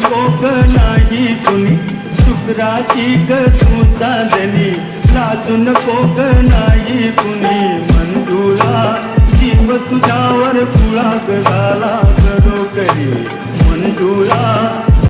कोक नाही कुणी शुक्राची ग तू चांदणी लाजून कोक नाही कुणी मंजुळा जीव तुझ्यावर पुळा झाला करो करी मंजुळा